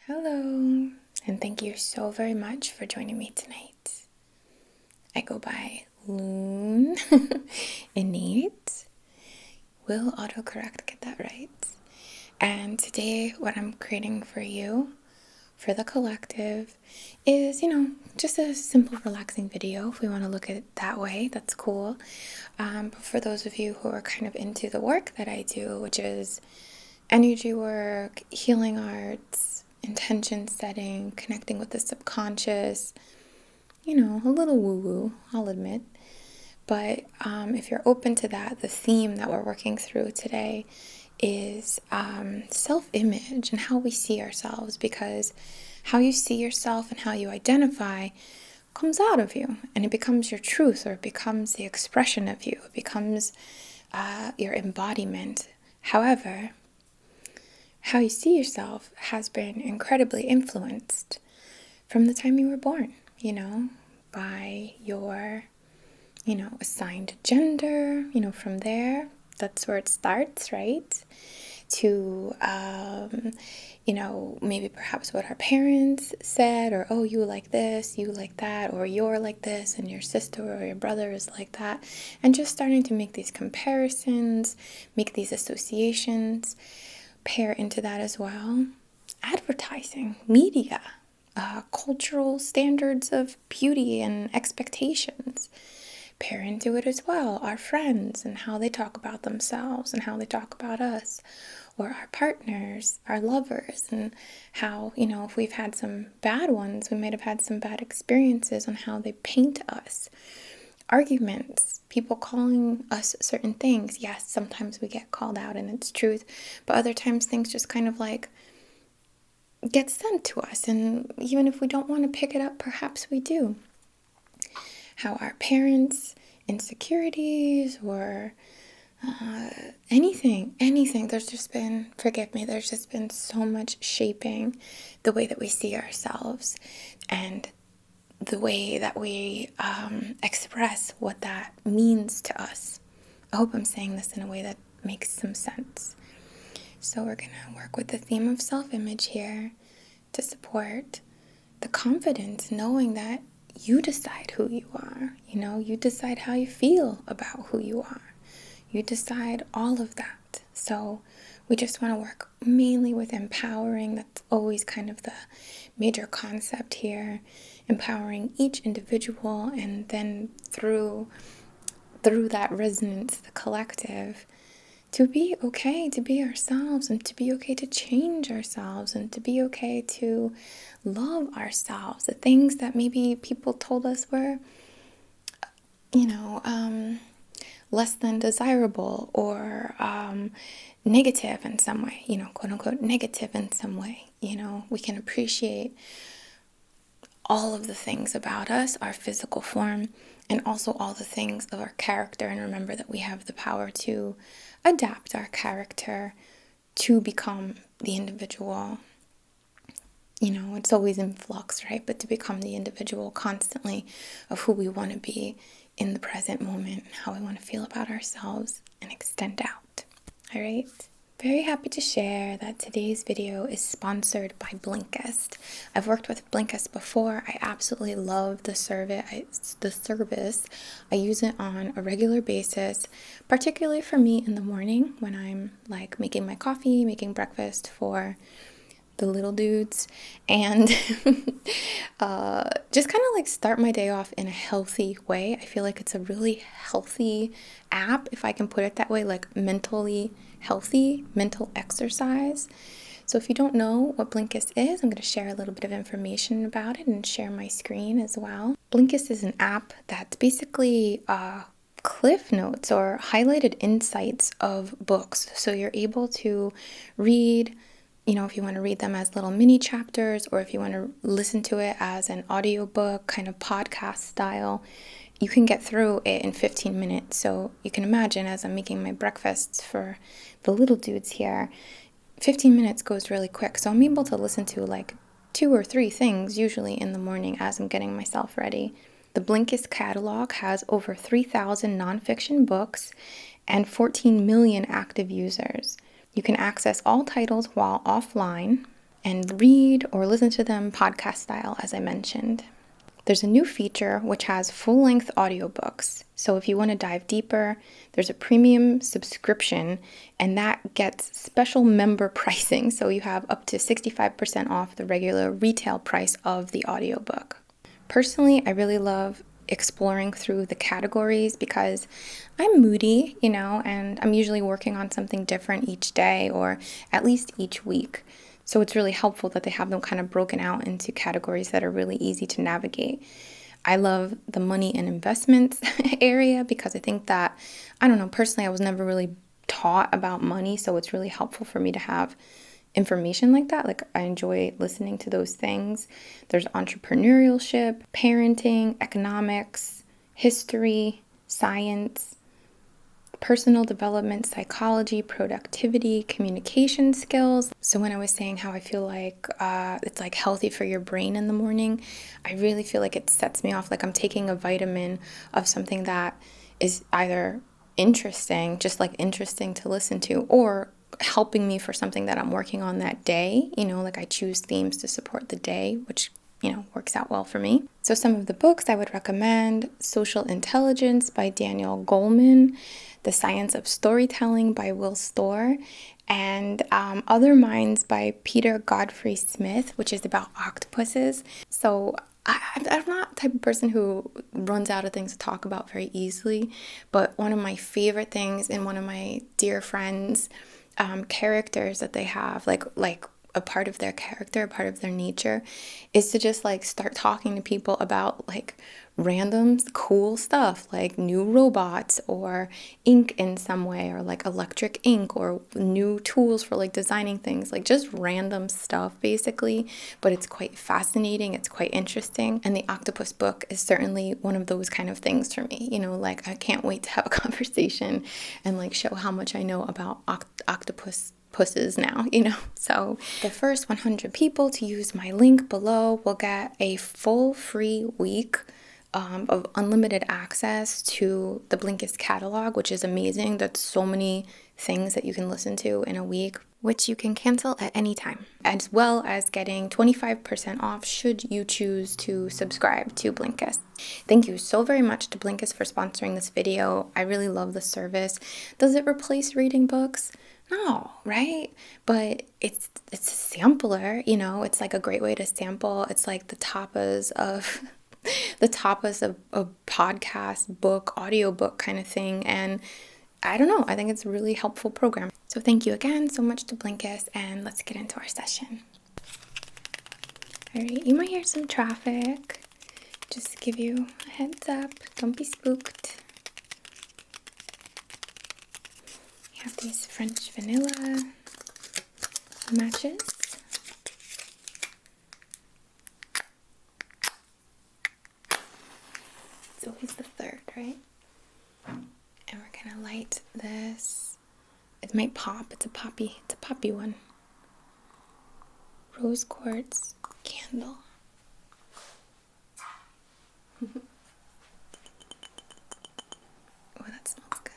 Hello, and thank you so very much for joining me tonight. I go by Lune, INNATE. Will autocorrect get that right? And today, what I'm creating for you, for the collective, is, just a simple, relaxing video. If we want to look at it that way, that's cool. But for those of you who are kind of into the work that I do, which is energy work, healing arts, intention setting, connecting with the subconscious, a little woo-woo, I'll admit. But if you're open to that, the theme that we're working through today is self-image and how we see ourselves, because how you see yourself and how you identify comes out of you, and it becomes your truth, or it becomes the expression of you. It becomes your embodiment. However, how you see yourself has been incredibly influenced from the time you were born, by your, assigned gender, from there, that's where it starts, right? To, maybe perhaps what our parents said, or, oh, you like this, you like that, or you're like this, and your sister or your brother is like that. And just starting to make these comparisons, make these associations, pair into that as well. Advertising, media, cultural standards of beauty and expectations pair into it as well. Our friends and how they talk about themselves and how they talk about us, or our partners, our lovers, and how, if we've had some bad ones, we might have had some bad experiences on how they paint us. Arguments, people calling us certain things. Yes, sometimes we get called out and it's truth, but other times things just kind of like get sent to us, and even if we don't want to pick it up, perhaps we do. How our parents' insecurities, or anything, there's just been, forgive me, there's just been so much shaping the way that we see ourselves and the way that we express what that means to us. I hope I'm saying this in a way that makes some sense. So we're going to work with the theme of self-image here to support the confidence, knowing that you decide who you are. You decide how you feel about who you are. You decide all of that. So we just want to work mainly with empowering. That's always kind of the major concept here. Empowering each individual, and then through that resonance, the collective, to be okay to be ourselves, and to be okay to change ourselves, and to be okay to love ourselves. The things that maybe people told us were, less than desirable, or negative in some way, quote unquote negative in some way. We can appreciate all of the things about us, our physical form, and also all the things of our character, and remember that we have the power to adapt our character to become the individual. It's always in flux, right? But to become the individual constantly of who we want to be in the present moment, how we want to feel about ourselves, and extend out. All right? Very happy to share that today's video is sponsored by Blinkist. I've worked with Blinkist before. I absolutely love the service. I use it on a regular basis, particularly for me in the morning when I'm like making my coffee, making breakfast for the little dudes, and just kind of like start my day off in a healthy way. I feel like it's a really healthy app, if I can put it that way, like mentally healthy, mental exercise. So if you don't know what Blinkist is, I'm going to share a little bit of information about it and share my screen as well. Blinkist is an app that's basically cliff notes or highlighted insights of books. So you're able to read, if you want to read them as little mini chapters, or if you want to listen to it as an audiobook, kind of podcast style, you can get through it in 15 minutes. So you can imagine, as I'm making my breakfasts for the little dudes here, 15 minutes goes really quick. So I'm able to listen to like 2 or 3 things usually in the morning as I'm getting myself ready. The Blinkist catalog has over 3,000 nonfiction books and 14 million active users. You can access all titles while offline, and read or listen to them podcast style, as I mentioned. There's a new feature which has full-length audiobooks. So if you want to dive deeper, there's a premium subscription, and that gets special member pricing. So you have up to 65% off the regular retail price of the audiobook. Personally, I really love exploring through the categories because I'm moody, and I'm usually working on something different each day or at least each week. So it's really helpful that they have them kind of broken out into categories that are really easy to navigate. I love the money and investments area because I think that, I don't know, personally, I was never really taught about money. So it's really helpful for me to have information like that. Like, I enjoy listening to those things. There's entrepreneurship, parenting, economics, history, science, personal development, psychology, productivity, communication skills. So when I was saying how I feel like it's like healthy for your brain in the morning, I really feel like it sets me off like I'm taking a vitamin of something that is either interesting, just like interesting to listen to, or helping me for something that I'm working on that day. Like I choose themes to support the day, which works out well for me. So some of the books I would recommend: Social Intelligence by Daniel Goleman, The Science of Storytelling by Will Storr, and Other Minds by Peter Godfrey Smith, which is about octopuses. So I'm not the type of person who runs out of things to talk about very easily, but one of my favorite things in one of my dear friends' characters that they have, like a part of their character, a part of their nature, is to just like start talking to people about like random cool stuff, like new robots or ink in some way, or like electric ink, or new tools for like designing things, like just random stuff basically. But it's quite fascinating, it's quite interesting, and the octopus book is certainly one of those kind of things for me. Like I can't wait to have a conversation and like show how much I know about octopus pusses now. So the first 100 people to use my link below will get a full free week of unlimited access to the Blinkist catalog, which is amazing. That's so many things that you can listen to in a week, which you can cancel at any time, as well as getting 25% off should you choose to subscribe to Blinkist. Thank you so very much to Blinkist for sponsoring this video. I really love the service. Does it replace reading books? No, right? But it's a sampler, it's like a great way to sample. It's like the tapas of a podcast, book, audiobook kind of thing. And I don't know, I think it's a really helpful program. So thank you again so much to Blinkist, and let's get into our session. All right, you might hear some traffic. Just to give you a heads up, don't be spooked. We have these French vanilla matches. It's always the third, right? And we're gonna light this. It might pop. It's a poppy one. Rose quartz candle. Oh, that smells good.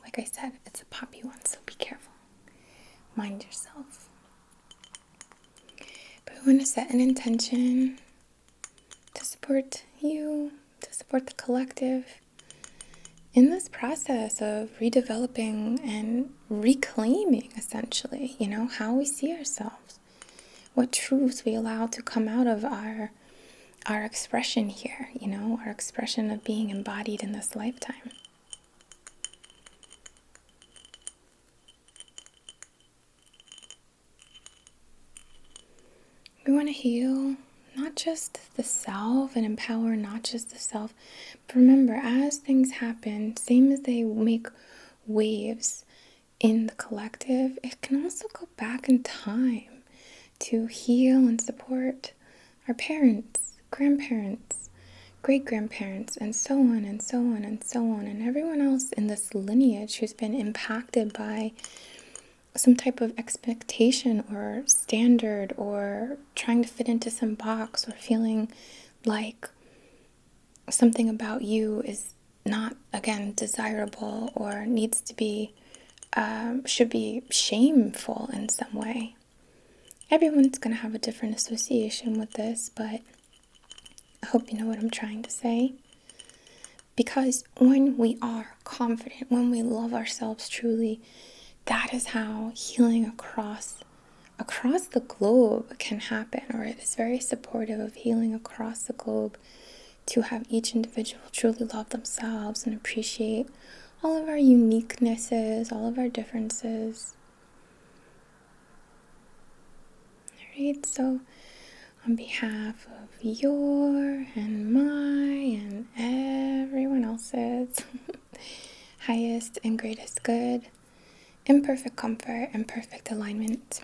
Like I said, it's a poppy one, so be careful. Mind yourself. But we want to set an intention to support you, to support the collective in this process of redeveloping and reclaiming, essentially, how we see ourselves, what truths we allow to come out of our expression here, our expression of being embodied in this lifetime. We want to heal not just the self and empower not just the self, but remember, as things happen, same as they make waves in the collective, it can also go back in time to heal and support our parents, grandparents, great-grandparents, and so on and so on and so on, and everyone else in this lineage who's been impacted by some type of expectation or standard, or trying to fit into some box, or feeling like something about you is not, again, desirable, or needs to be, should be shameful in some way. everyone's going to have a different association with this, but I hope you know what I'm trying to say. Because when we are confident, when we love ourselves truly, that is how healing across the globe can happen, or it is very supportive of healing across the globe to have each individual truly love themselves and appreciate all of our uniquenesses, all of our differences. Alright, so on behalf of your and my and everyone else's highest and greatest good, imperfect comfort, and perfect alignment,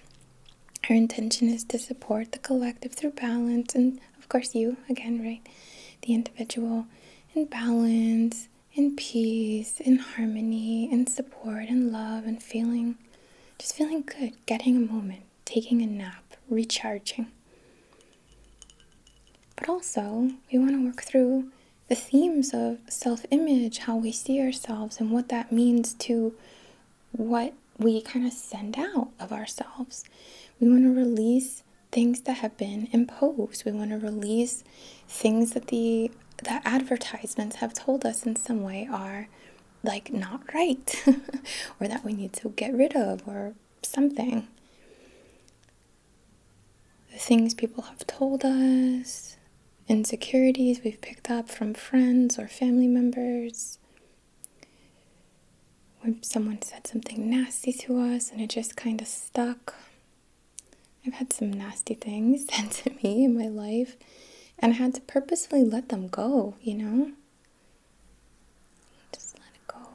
our intention is to support the collective through balance, and of course you, again, right? The individual in balance, in peace, in harmony, in support, in love, and just feeling good, getting a moment, taking a nap, recharging. But also, we want to work through the themes of self-image, how we see ourselves, and what that means to what we kind of send out of ourselves. We want to release things that have been imposed. We want to release things that the advertisements have told us in some way are like not right or that we need to get rid of or something. The things people have told us, insecurities we've picked up from friends or family members, when someone said something nasty to us and it just kind of stuck. I've had some nasty things said to me in my life, and I had to purposefully let them go, you know? Just let it go.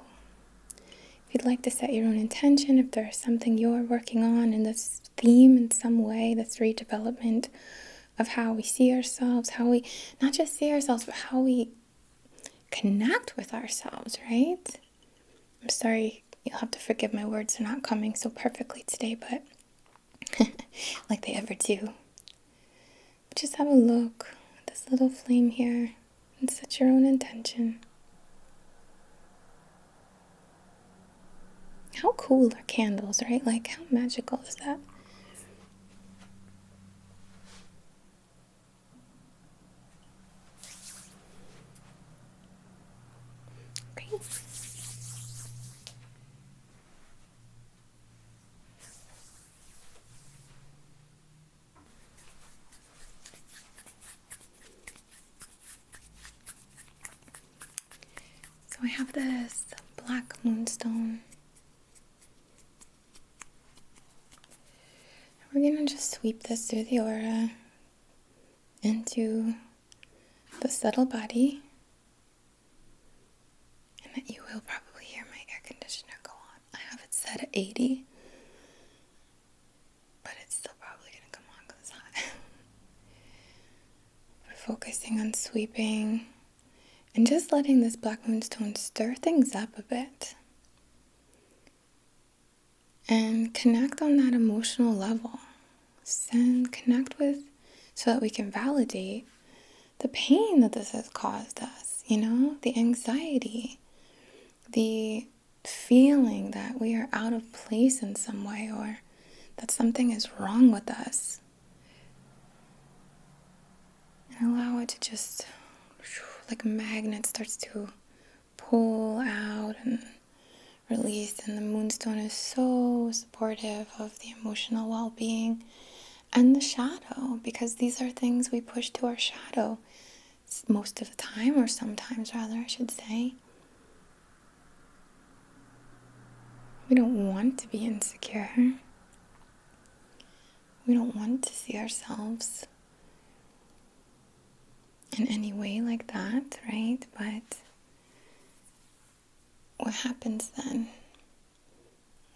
If you'd like to set your own intention, if there's something you're working on in this theme in some way, this redevelopment of how we see ourselves, how we not just see ourselves, but how we connect with ourselves, right? I'm sorry, you'll have to forgive my words, they're not coming so perfectly today, but like they ever do. Just have a look at this little flame here and set your own intention. How cool are candles, right? Like, how magical is that? Okay. So I have this black moonstone. We're going to just sweep this through the aura into the subtle body. And you will probably hear my air conditioner go on. I have it set at 80. But it's still probably going to come on because it's hot. We're focusing on sweeping and just letting this black moonstone stir things up a bit. And connect on that emotional level. Connect with so that we can validate the pain that this has caused us, you know, the anxiety, the feeling that we are out of place in some way or that something is wrong with us. And allow it to just, like a magnet, starts to pull out and release. And the moonstone is so supportive of the emotional well-being and the shadow, because these are things we push to our shadow most of the time, or sometimes rather, I should say. We don't want to be insecure. We don't want to see ourselves in any way like that, right? But what happens then?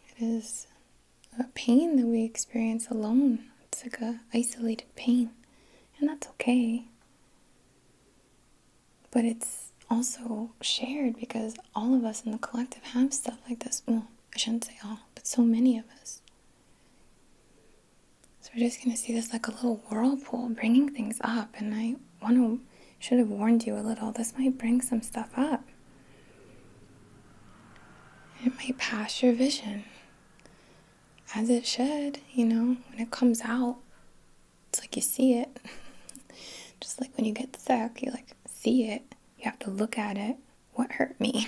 It is a pain that we experience alone. It's like a isolated pain, and that's okay. But it's also shared because all of us in the collective have stuff like this. Well, I shouldn't say all, but so many of us. So we're just going to see this like a little whirlpool bringing things up. And I should have warned you a little. This might bring some stuff up. It might pass your vision. As it should, you know, when it comes out, It's like you see it. Just like when you get sick, you like see it. You have to look at it. What hurt me?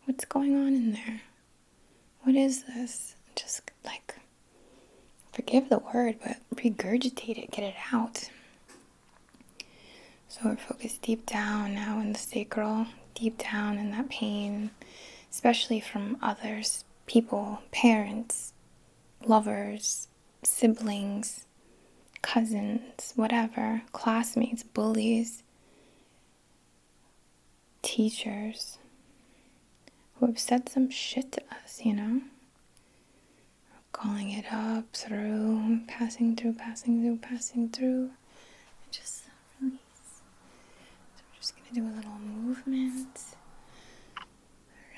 What's going on in there? What is this? Just like, forgive the word, but regurgitate it, get it out. So we're focused deep down now in the sacral, deep down in that pain, especially from others, people, parents, lovers, siblings, cousins, whatever, classmates, bullies, teachers who have said some shit to us, you know? Calling it up, through, passing through, passing through, passing through. And just release. So we're just going to do a little movement.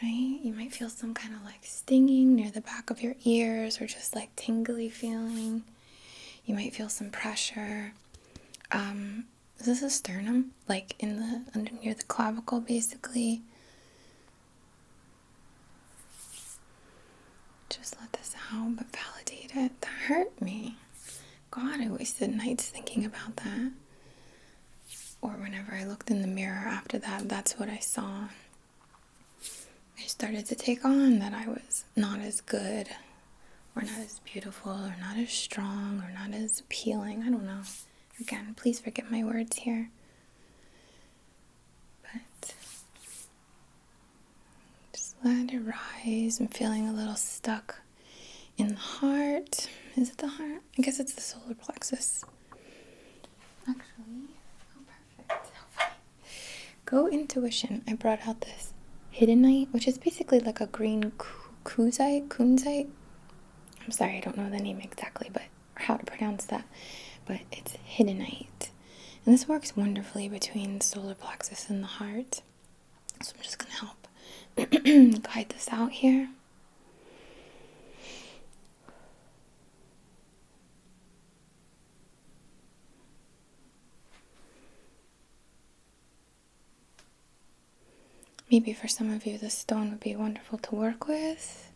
Right? You might feel some kind of like stinging near the back of your ears or just like tingly feeling. You might feel some pressure. Is this a sternum? Like in the near the clavicle, basically. Just let this out, but validate it. That hurt me. God, I wasted nights thinking about that. Or whenever I looked in the mirror after that, that's what I saw. I started to take on that I was not as good, or not as beautiful, or not as strong, or not as appealing. I don't know. Again, please forget my words here. But just let it rise. I'm feeling a little stuck in the heart. Is it the heart? I guess it's the solar plexus. Actually, oh perfect. Go intuition. I brought out this INNATE, which is basically like a green kunzite. I'm sorry, I don't know the name exactly, but how to pronounce that. But it's INNATE. And this works wonderfully between the solar plexus and the heart. So I'm just going to help guide this out here. Maybe for some of you, this stone would be wonderful to work with.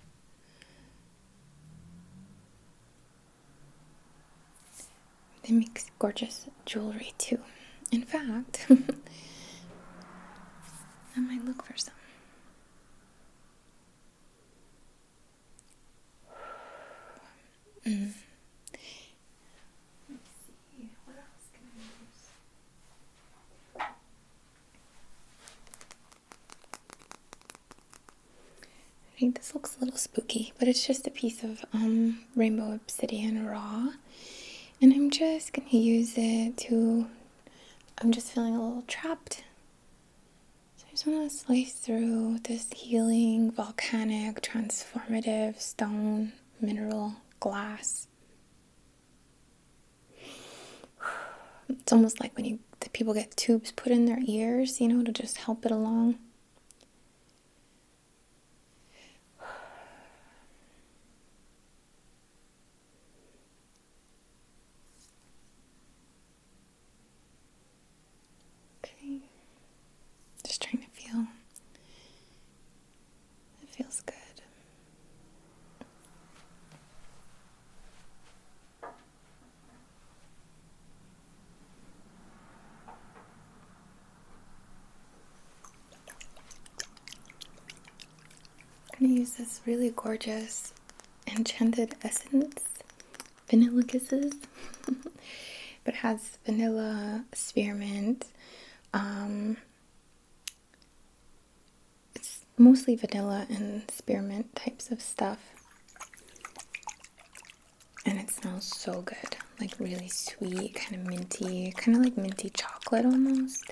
They make gorgeous jewelry too. In fact, I might look for some. Let's see, what else can I use? I think this looks a little spooky, but it's just a piece of rainbow obsidian raw. And I'm just going to use it I'm just feeling a little trapped. So I just want to slice through this healing, volcanic, transformative stone, mineral, glass. It's almost like when the people get tubes put in their ears, you know, to just help it along. Okay. Just trying to feel. It feels good. I'm going to use this really gorgeous enchanted essence, vanilla kisses, but it has vanilla, spearmint. It's mostly vanilla and spearmint types of stuff, and it smells so good, like really sweet, kind of minty, kind of like minty chocolate almost.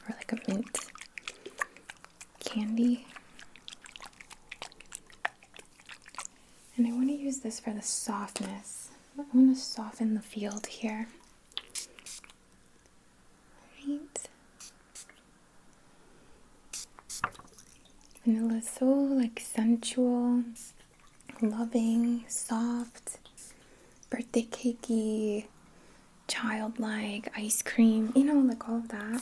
Or like a mint candy. And I want to use this for the softness. I want to soften the field here. Right. Vanilla is so like sensual, loving, soft, birthday cakey, childlike, ice cream, you know, like all of that.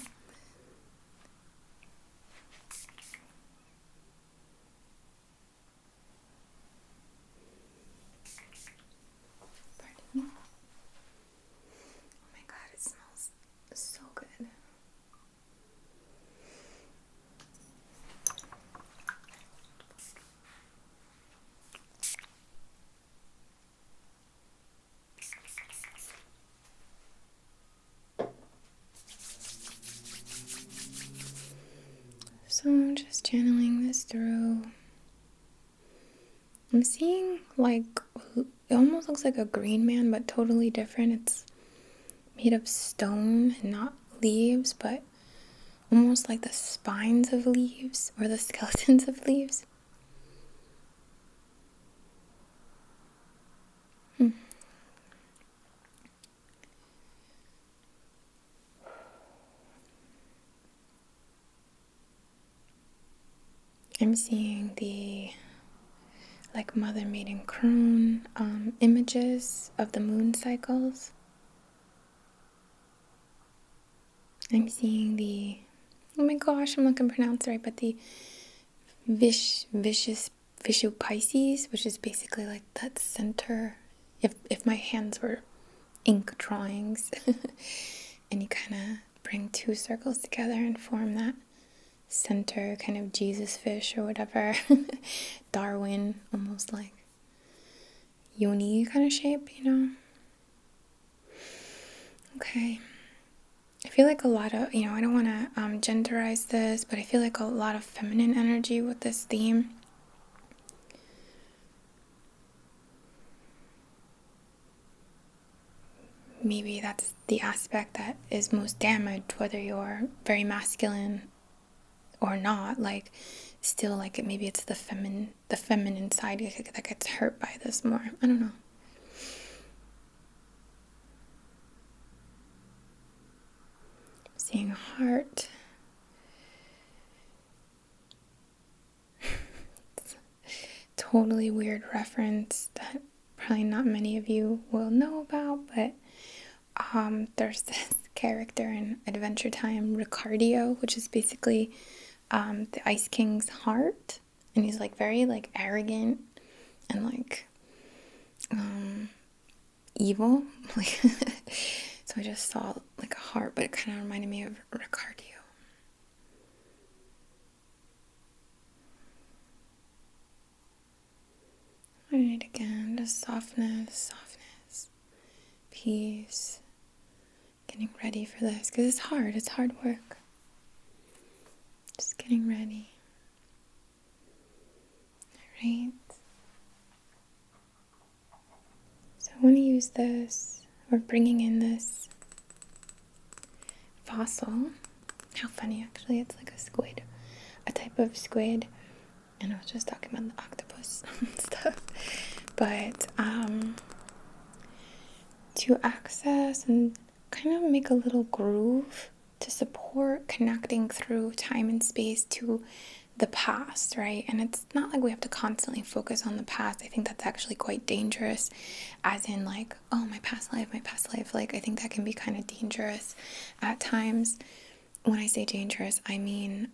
I'm seeing like, it almost looks like a green man, but totally different. It's made of stone and not leaves, but almost like the spines of leaves or the skeletons of leaves. I'm seeing the like mother, maiden, crone images of the moon cycles. I'm seeing the, oh my gosh, I'm not gonna pronounce it right, but the Vishu Pisces, which is basically like that center. If my hands were ink drawings, and you kind of bring two circles together and form that center kind of Jesus fish or whatever. Darwin, almost like yoni kind of shape, you know? Okay. I feel like a lot of, I don't want to genderize this, but I feel like a lot of feminine energy with this theme. Maybe that's the aspect that is most damaged, whether you're very masculine or not. Like, still, like, maybe it's the feminine side that gets hurt by this more. I don't know. Seeing a heart. Totally weird reference that probably not many of you will know about, but there's this character in Adventure Time, Ricardio, which is basically the Ice King's heart, and he's like very like arrogant and like evil. Like, so I just saw like a heart, but it kind of reminded me of Ricardio. Alright, again, just softness, peace. Getting ready for this, because it's hard work. Just getting ready. Alright. So I want to use this, or bringing in this fossil. How funny, actually, it's like a squid, a type of squid. And I was just talking about the octopus and stuff. But to access and kind of make a little groove to support connecting through time and space to the past, right? And it's not like we have to constantly focus on the past. I think that's actually quite dangerous, as in like, oh, my past life. Like, I think that can be kind of dangerous at times. When I say dangerous, I mean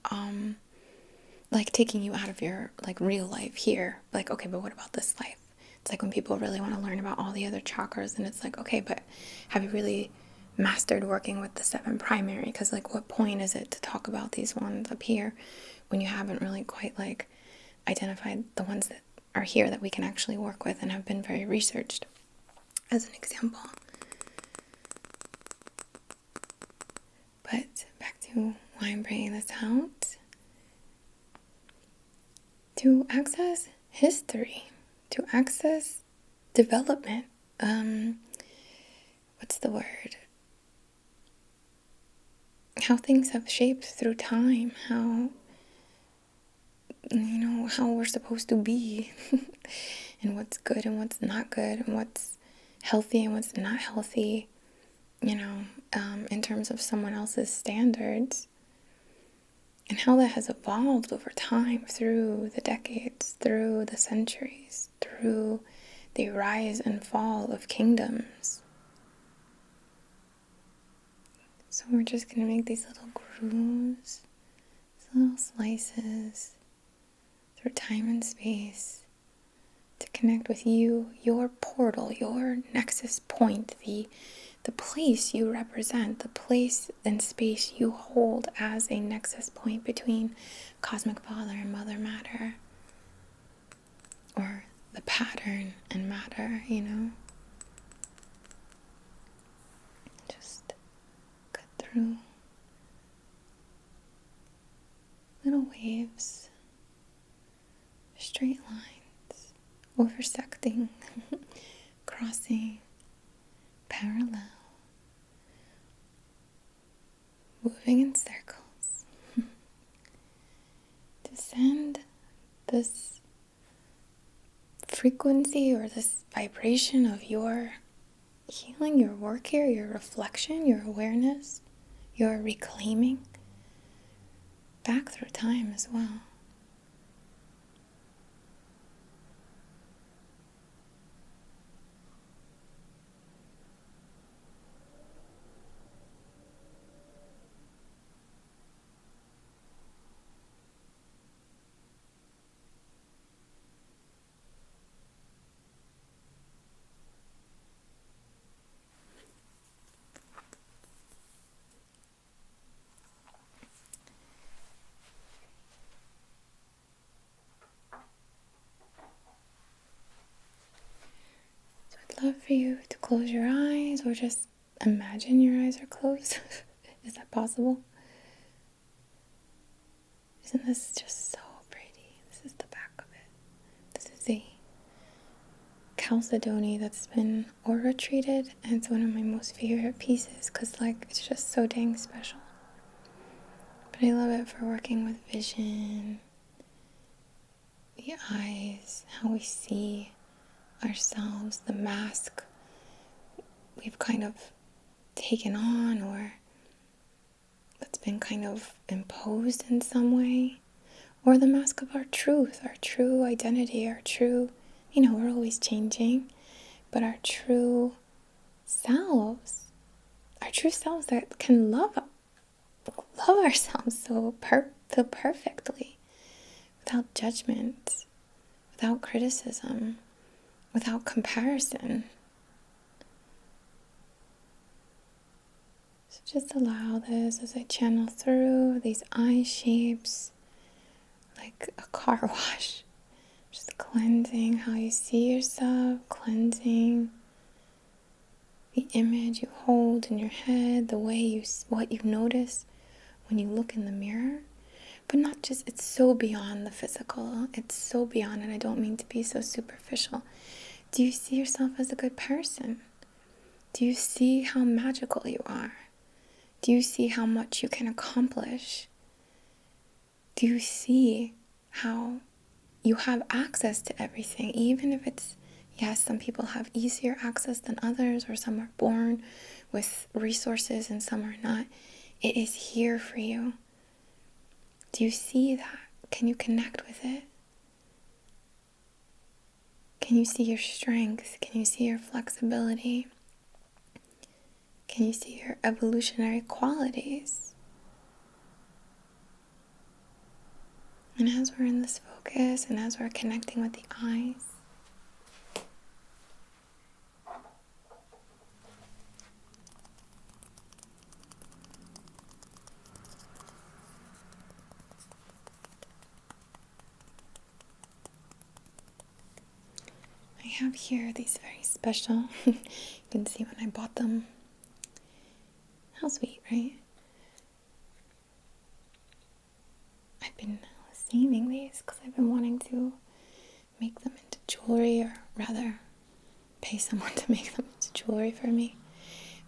like taking you out of your like real life here. Like, okay, but what about this life? It's like when people really want to learn about all the other chakras, and it's like, okay, but have you really mastered working with the 7 primary? Because like, what point is it to talk about these ones up here when you haven't really quite like identified the ones that are here that we can actually work with and have been very researched, as an example. But back to why I'm bringing this out. To access history, to access development. What's the word? How things have shaped through time, how we're supposed to be, and what's good and what's not good, and what's healthy and what's not healthy, in terms of someone else's standards. And how that has evolved over time, through the decades, through the centuries, through the rise and fall of kingdoms. So we're just going to make these little grooves, these little slices through time and space to connect with you, your portal, your nexus point, the place you represent, the place and space you hold as a nexus point between cosmic father and mother matter, or the pattern and matter, Just cut through little waves, straight lines, intersecting, crossing, parallel, moving in circles, to send this frequency or this vibration of your healing, your work here, your reflection, your awareness, your reclaiming back through time as well. I'd love for you to close your eyes or just imagine your eyes are closed. Is that possible? Isn't this just so pretty? This is the back of it. This is the chalcedony that's been aura treated, and it's one of my most favorite pieces because it's just so dang special. But I love it for working with vision, the eyes, how we see ourselves, the mask we've kind of taken on or that's been kind of imposed in some way, or the mask of our truth, our true identity, our true, we're always changing, but our true selves that can love ourselves so perfectly, without judgment, without criticism, without comparison. So just allow this as I channel through these eye shapes like a car wash. Just cleansing how you see yourself, cleansing the image you hold in your head, what you notice when you look in the mirror. But not just, it's so beyond the physical. It's so beyond, and I don't mean to be so superficial. Do you see yourself as a good person? Do you see how magical you are? Do you see how much you can accomplish? Do you see how you have access to everything, even if it's, yes, some people have easier access than others, or some are born with resources and some are not. It is here for you. Do you see that? Can you connect with it? Can you see your strength? Can you see your flexibility? Can you see your evolutionary qualities? And as we're in this focus and as we're connecting with the eyes, I have here these very special, you can see when I bought them. How sweet, right? I've been saving these because I've been wanting to make them into jewelry, or rather pay someone to make them into jewelry for me.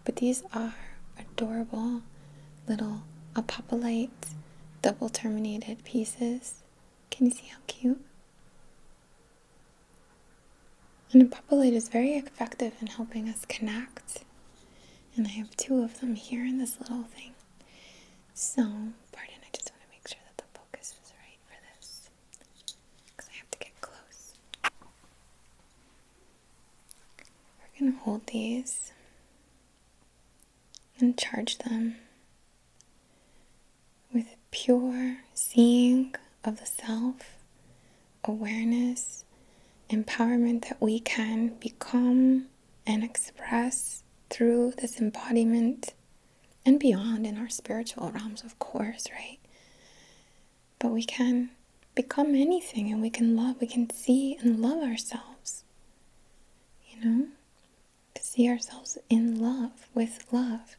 But these are adorable little apophyllite double terminated pieces. Can you see how cute? And apophyllite is very effective in helping us connect. And I have 2 of them here in this little thing. So, pardon, I just want to make sure that the focus is right for this, because I have to get close. We're going to hold these and charge them with pure seeing of the self, awareness, empowerment that we can become and express through this embodiment and beyond in our spiritual realms, of course, right? But we can become anything, and we can see and love ourselves, to see ourselves in love, with love,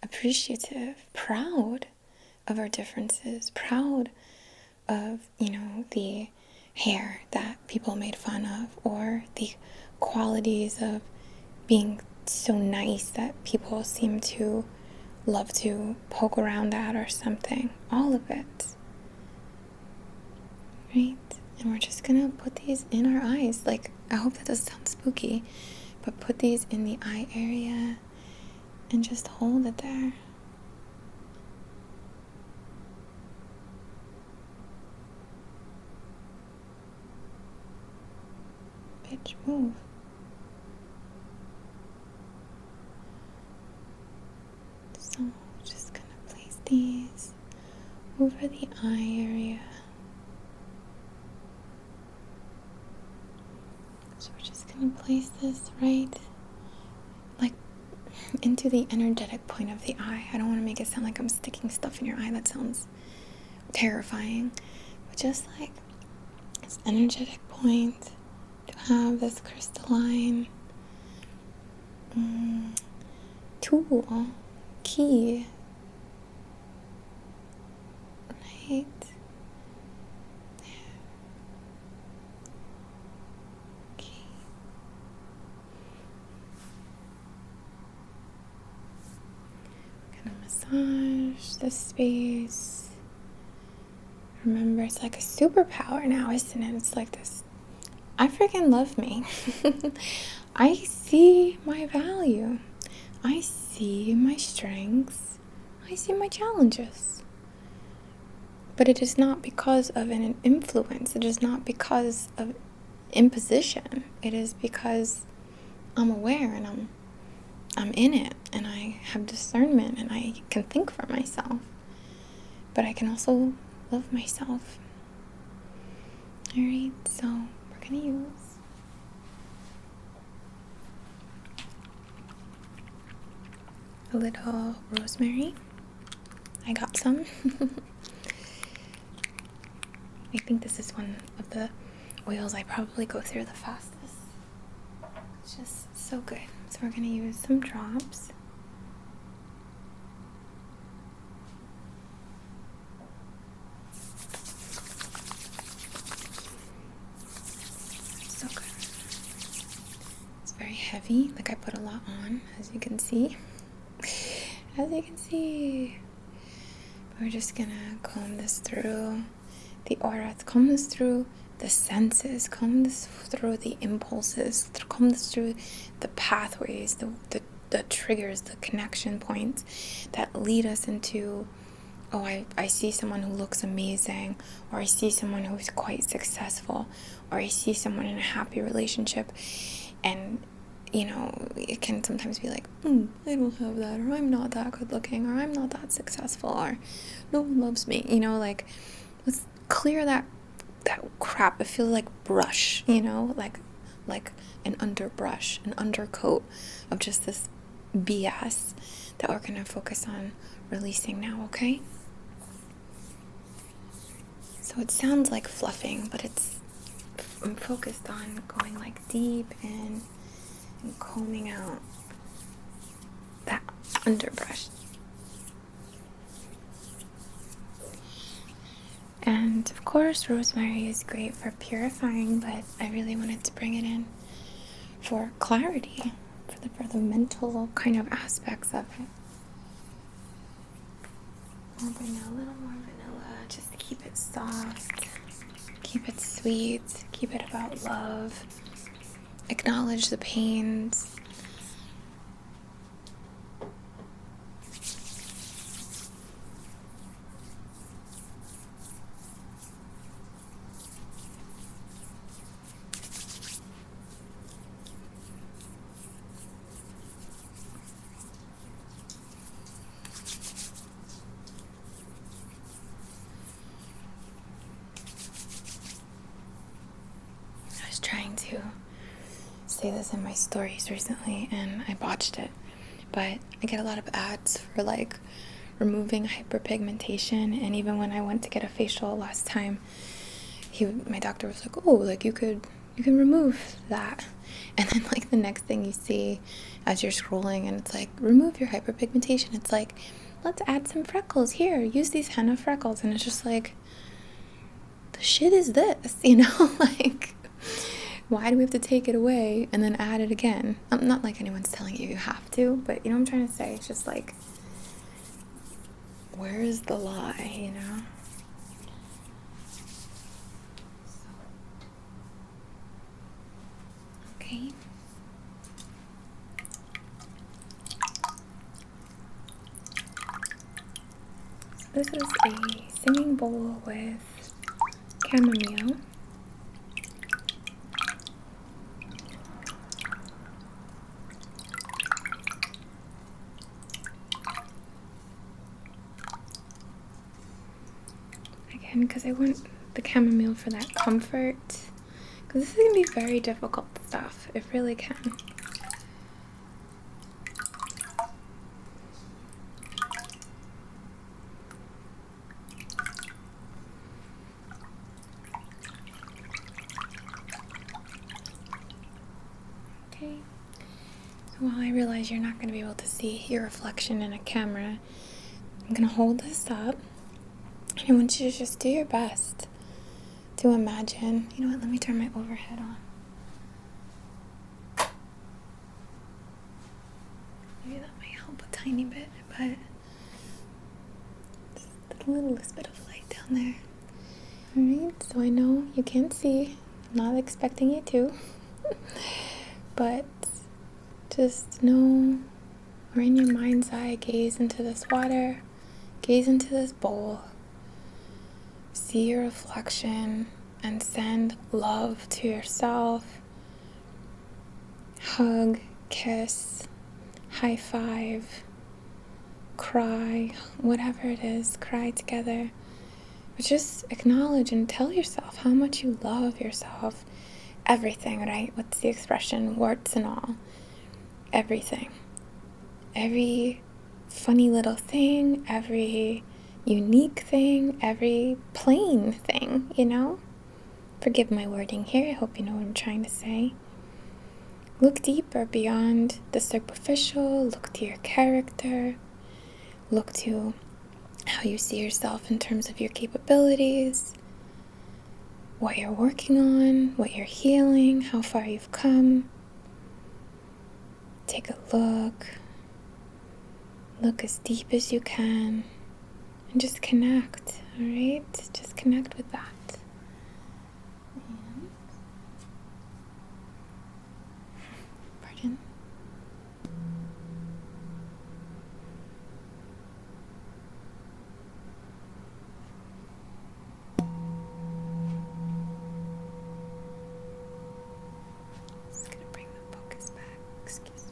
appreciative, proud of our differences, proud of, the hair that people made fun of, or the qualities of being so nice that people seem to love to poke around at or something. All of it. Right? And we're just gonna put these in our eyes. Like, I hope that doesn't sound spooky, but put these in the eye area and just hold it there. Bitch, move. So, just gonna place these over the eye area. So we're just gonna place this right, like, into the energetic point of the eye. I don't want to make it sound like I'm sticking stuff in your eye. That sounds terrifying. But just like this energetic point, to have this crystalline tool, key, right there. Okay. Gonna massage the space. Remember, it's like a superpower now, isn't it? It's like this. I freaking love me. I see my value. I see my strengths. I see my challenges. But it is not because of an influence. It is not because of imposition. It is because I'm aware and I'm in it, and I have discernment, and I can think for myself. But I can also love myself. Alright, so we're gonna use a little rosemary. I got some. I think this is one of the oils I probably go through the fastest. It's just so good. So we're gonna use some drops. So good. It's very heavy, like I put a lot on, as you can see. As you can see. But we're just gonna comb this through the aura, comb this through the senses, comb this through the impulses, comb this through the pathways, the triggers, the connection points that lead us into, oh, I see someone who looks amazing, or I see someone who's quite successful, or I see someone in a happy relationship. And, you know, it can sometimes be like, I don't have that, or I'm not that good looking, or I'm not that successful, or no one loves me. You know, like, let's clear that crap. It feels like brush, you know, like an underbrush, an undercoat of just this BS that we're gonna focus on releasing now, okay? So it sounds like fluffing, but I'm focused on going like deep in and combing out that underbrush. And of course, rosemary is great for purifying, but I really wanted to bring it in for clarity, for the mental kind of aspects of it. I'll bring out a little more vanilla just to keep it soft, keep it sweet, keep it about love, acknowledge the pains. Trying to say this in my stories recently and I botched it, but I get a lot of ads for like removing hyperpigmentation, and even when I went to get a facial last time, my doctor was like, oh, like you can remove that, and then like the next thing you see as you're scrolling and it's like, remove your hyperpigmentation, it's like, let's add some freckles here, use these henna freckles, and it's just like, the shit is this? You know, like, why do we have to take it away and then add it again? Not like anyone's telling you have to, but you know what I'm trying to say? It's just like, where is the lie, you know? Okay. So this is a singing bowl with chamomile. Again, because I want the chamomile for that comfort. Because this is going to be very difficult stuff. It really can. Okay. So while I realize you're not going to be able to see your reflection in a camera, I'm going to hold this up. And I want you to just do your best to imagine. You know what? Let me turn my overhead on. Maybe that might help a tiny bit, but just the littlest bit of light down there. Alright, so I know you can't see. I'm not expecting you to. But just know, or in your mind's eye, gaze into this water, gaze into this bowl, see your reflection, and send love to yourself. Hug, kiss, high five, cry, whatever it is, cry together. But just acknowledge and tell yourself how much you love yourself. Everything, right? What's the expression? Warts and all. Everything. Every funny little thing, every unique thing, every plain thing, you know? Forgive my wording here. I hope you know what I'm trying to say. Look deeper beyond the superficial. Look to your character. Look to how you see yourself in terms of your capabilities, what you're working on, what you're healing, how far you've come. Take a look. Look as deep as you can. And just connect, alright? Just connect with that. And pardon. Just gonna bring the focus back. Excuse me.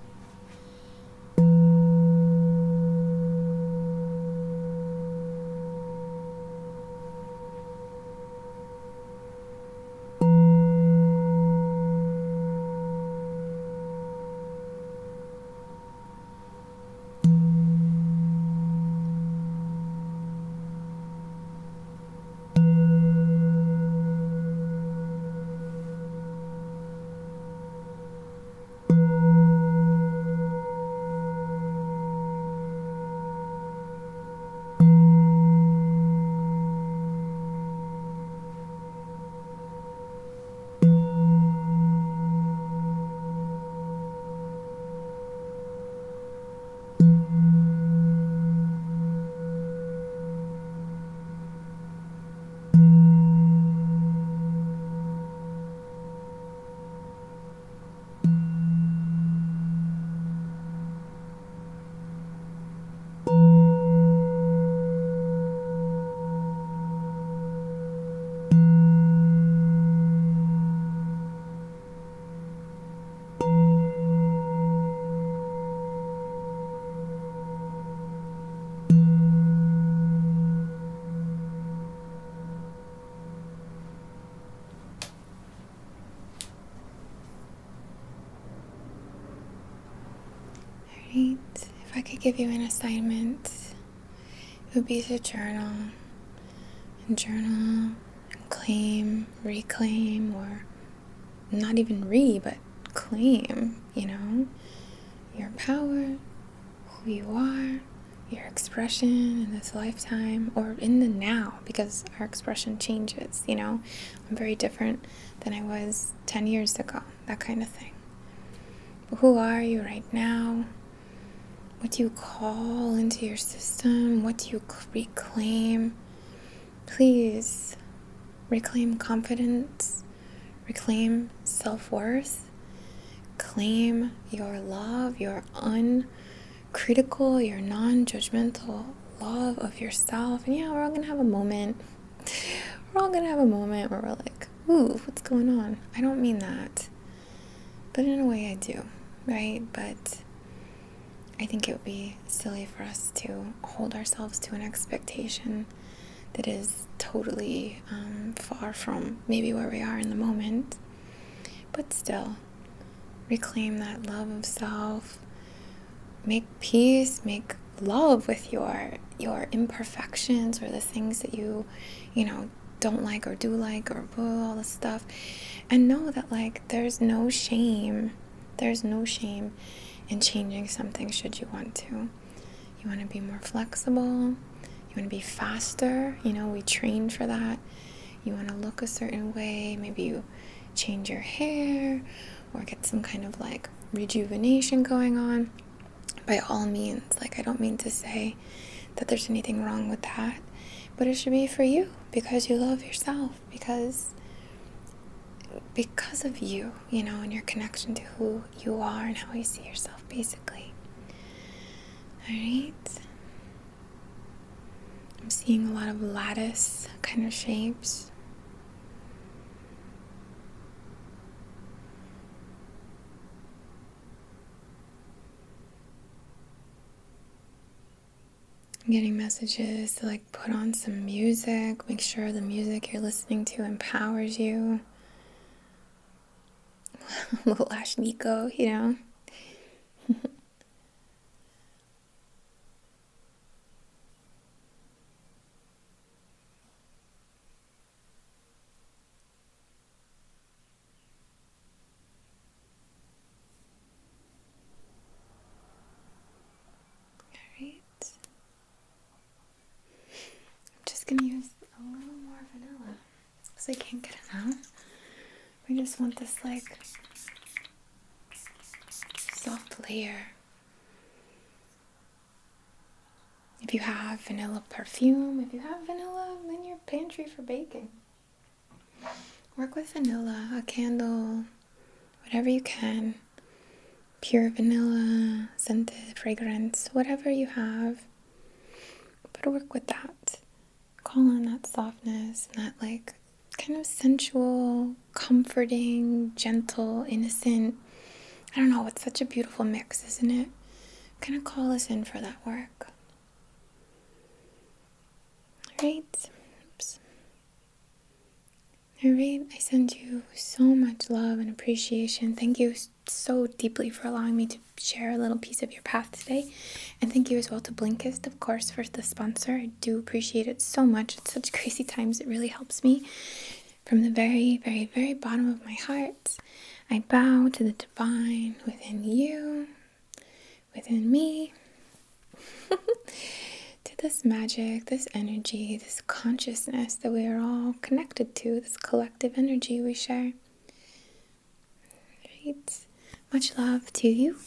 If I could give you an assignment, it would be to journal and claim, reclaim, or not even but claim, you know, your power, who you are, your expression in this lifetime or in the now, because our expression changes, you know. I'm very different than I was 10 years ago, that kind of thing. But who are you right now? What do you call into your system? What do you reclaim? Please reclaim confidence, reclaim self-worth, claim your love, your uncritical, your non-judgmental love of yourself. And yeah, we're all gonna have a moment. We're all gonna have a moment where we're like, ooh, what's going on? I don't mean that. But in a way I do, right? But I think it would be silly for us to hold ourselves to an expectation that is totally far from maybe where we are in the moment. But still, reclaim that love of self. Make peace, make love with your imperfections, or the things that you don't like or do like, or all this stuff. And know that, like, there's no shame in changing something should you want to. You want to be more flexible, you want to be faster, we train for that. You want to look a certain way, maybe you change your hair or get some kind of like rejuvenation going on. By all means, like, I don't mean to say that there's anything wrong with that, but it should be for you, because you love yourself, because of you, and your connection to who you are and how you see yourself, basically. All right. I'm seeing a lot of lattice kind of shapes. I'm getting messages to like put on some music. Make sure the music you're listening to empowers you. Little Ash Nico, Alright. I'm just gonna use a little more vanilla because I can't get enough. We just want this like soft layer. If you have vanilla perfume, if you have vanilla in your pantry for baking, work with vanilla, a candle, whatever you can. Pure vanilla, scented fragrance, whatever you have. But work with that. Call on that softness and that like kind of sensual, comforting, gentle, innocent. I don't know, it's such a beautiful mix, isn't it? Kind of call us in for that work. Alright. Oops. Alright, I send you so much love and appreciation. Thank you so deeply for allowing me to share a little piece of your path today. And thank you as well to Blinkist, of course, for the sponsor. I do appreciate it so much. It's such crazy times. It really helps me. From the very, very, very bottom of my heart, I bow to the divine within you, within me, to this magic, this energy, this consciousness that we are all connected to, this collective energy we share. Right. Much love to you.